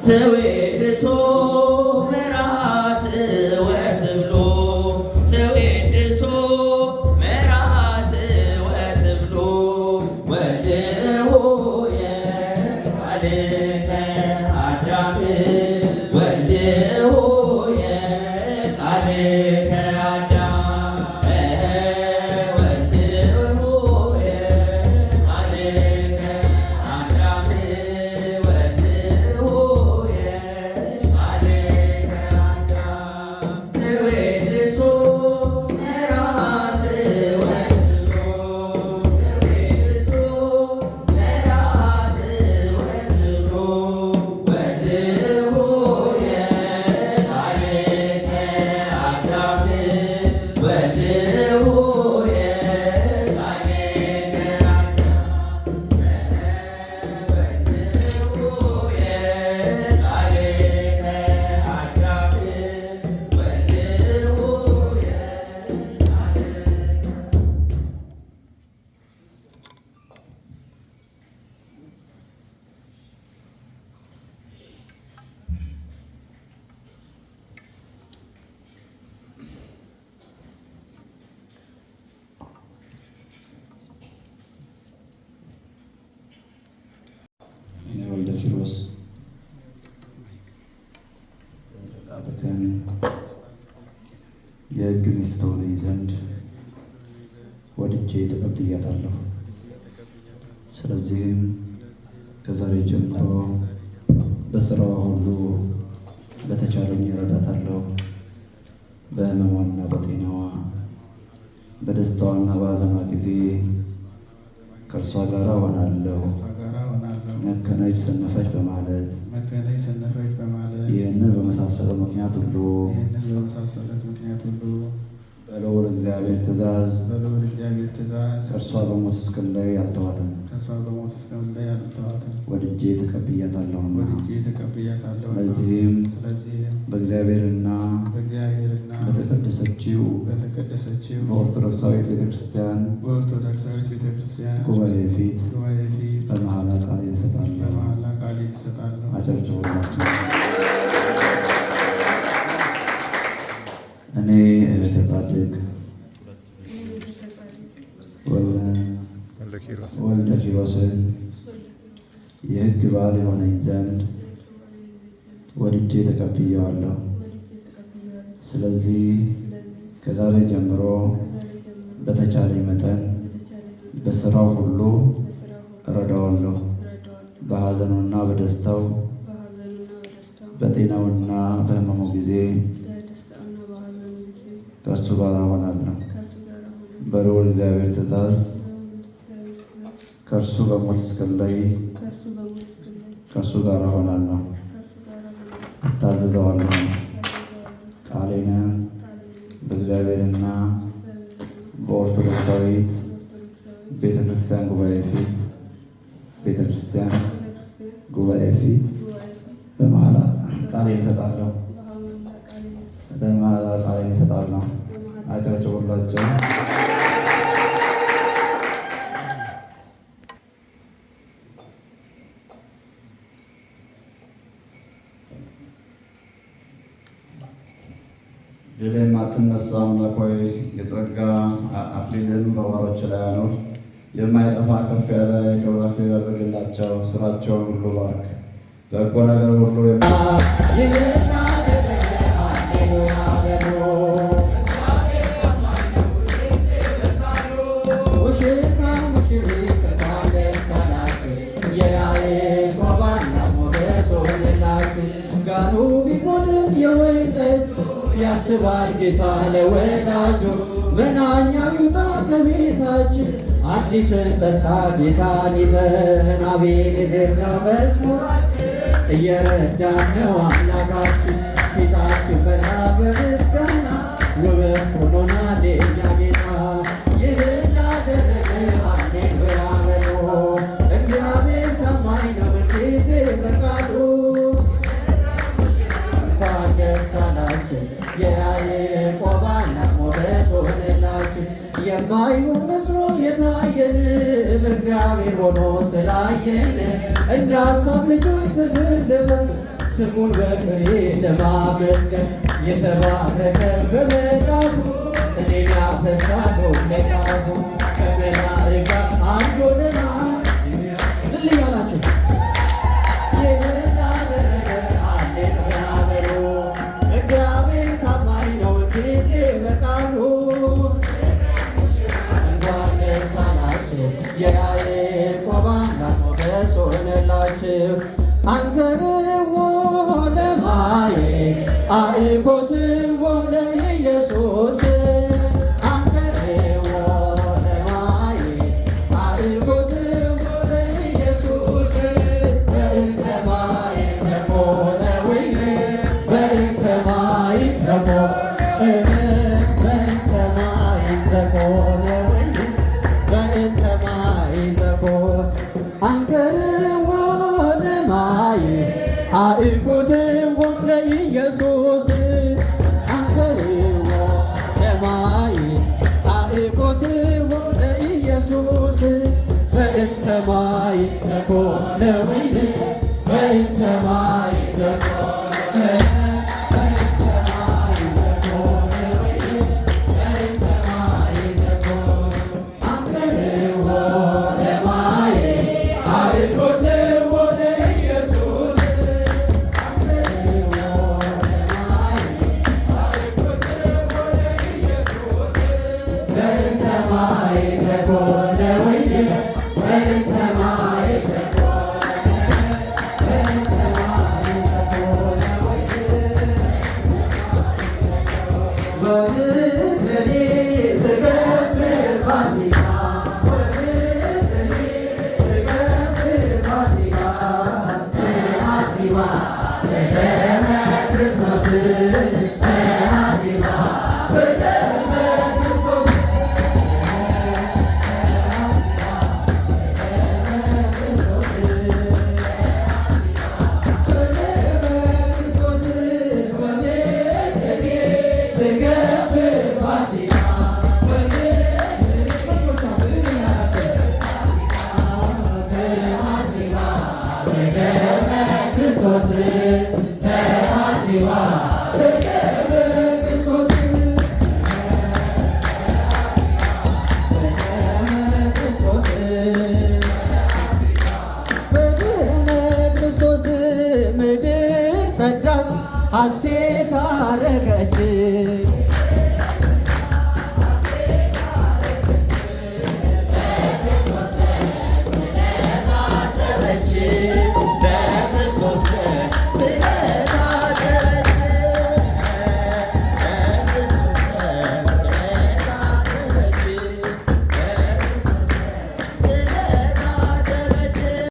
ተወድሶ መራት ወትብሎ ተወድሶ መራት ወትብሎ ወልድሆየ ቃልከ አዳም ወልድሆየ ቃልከ አዳም ወልድሆየ ቃልከ አዳም ወልድሆየ ቃልከ አዳም ተወድሶ መራት ወትብሎ ተወድሶ መራት ወትብሎ ወልድሆየ ቃልከ አዳም ወልድሆየ ቃልከ አዳም ወልድሆየ ቃልከ አዳም ወልድሆየ እኔ ወልደ ኪሮስ አብተን የሕግ ሚስት ትሆነኝ ዘንድ ወድጄ ተቀብያታለሁ። ስለዚህም ከዛሬ ጀምሮ በስራዋ ሁሉ በተቻለኝ እረዳታለሁ። በሕመሟና በጤናዋ በደስታዋና በሐዘኗ ጊዜ ከእርሷ ጋር እሆናለሁ። መከነች ሰነፈች በማለት ይህንን በመሳሰለው ምክንያት ሁሉ በልዑል እግዚአብሔር ትእዛዝ ከእርሷ በሞት እስክለይ አልተዋትም። ወድጄ ተቀብያታለሁና ስለዚህም በእግዚአብሔርና በተቀደሰችው በኦርቶዶክሳዊት ቤተክርስቲያን ጉባኤ ፊት በመሐላ ቃሌን እሰጣለሁ። አጨብጭቡላችሁ። እኔ ጻድቅ ወልደ ኪሮስን የሕግ ባል የሆነኝ ዘንድ ወድጄ ተቀብዬዋለሁ። ስለዚህ ከዛሬ ጀምሮ በተቻለኝ መጠን በስራው ሁሉ እረዳዋለሁ። በሐዘኑና በደስታው በጤናውና በሕመሙ ጊዜ ከእርሱ ጋር እሆናለሁ። በልዑል እግዚአብሔር ትእዛዝ ከእርሱ በሞት እስክለይ ከእርሱ ጋር እሆናለሁ፣ እታዘዘዋለሁ። ቃሌንም በእግዚአብሔርና በኦርቶዶክሳዊት ቤተክርስቲያን ጉባኤ ፊት በመሐላ ቃሌን እሰጣለሁ። አጨብጭቡላቸው። ድል የማትነሳ አምላክ ሆይ የጸጋ አክሊልን በባሮች ላይ አኑር። የማይጠፋ ከፍ ያለ የክብር አክሊል አድርግላቸው። ስራቸውን ሁሉ ባርክ። በጎ ነገር ሁሉ ያስባል ጌታ ለወዳጁ መናኛው ይውጣ ከቤታችን አዲስን ጠጣ ጌታን ይዘን አቤኔዘር ነው መዝሙራችን እየረዳን ነው አምላካችን ፊታችን በራ በምስጋና ውበት ሆኖናል የእኛ ጌታ ይህን ላደረገ ሃሌሉያ በሉ። እግዚአብሔር ታማኝ ነው ሁልጊዜ በቃሉ። እንኳን ደስ አላችሁ የያዕቆብ አምላክ ሞገስ ሆነላችሁ። የማይሆን መስሎ የታየን በእግዚአብሔር ሆኖ ስላየን እንደ ሀሳብ ልጆች ተሰልፈን ስሙን በቅኔ ለማመስገን የተባረከ በመዳፉ እኔን ያፈሳሉ ለቃሉ ከመላእክት ጋር አንድ ሆነናል ድል እያላችሁ እግዚአብሔር ታማኝ ነው ጊዜ በቃሉ እንኳን ደስ አላችሁ የያዕቆብ አምላክ ሞገስ ሆነላችሁ አንከርዎ ለማየት አዕቆትዎ ለኢየሱስ አንከርዎ ለማየት አዕቆትዎ ለኢየሱስ በእንተ ማየት ለቆነ ወይኔ በእንተ ማየት በእንተ ማየት ለቆነ ወይኔ በእንተ ማየት ለቆነ አንከርዎ ለማየት አዕቆትዎ ለኢየሱስ አንከርዎ ለማየት አዕቆትዎ ለኢየሱስ በእንተ ማየት ለቆነ ወይኔ በእንተ ማየት ለቆነ በእንተ ማየት ለቆነ ወይኔ በእንተ ማየት ለቆነ አንከርዎ ለማየት አዕቆትዎ ለኢየሱስ በእንተ ማየት ለቆነ ወይኔ በእንተ ማየት ለቆነ በእንተ ማየት ለቆነ ወይኔ በምድሬ ትገብር ፋሲካ በምድሬ ትገብር ፋሲካ ተአዚባ በደመ ክርስቶስ ተአዚባ በደመ ክርስቶስ ክርስቶስ ተአዚባ በደመ ክርስቶስ በደመ ክርስቶስ ምድር ጸዳች ሐሴት አረገች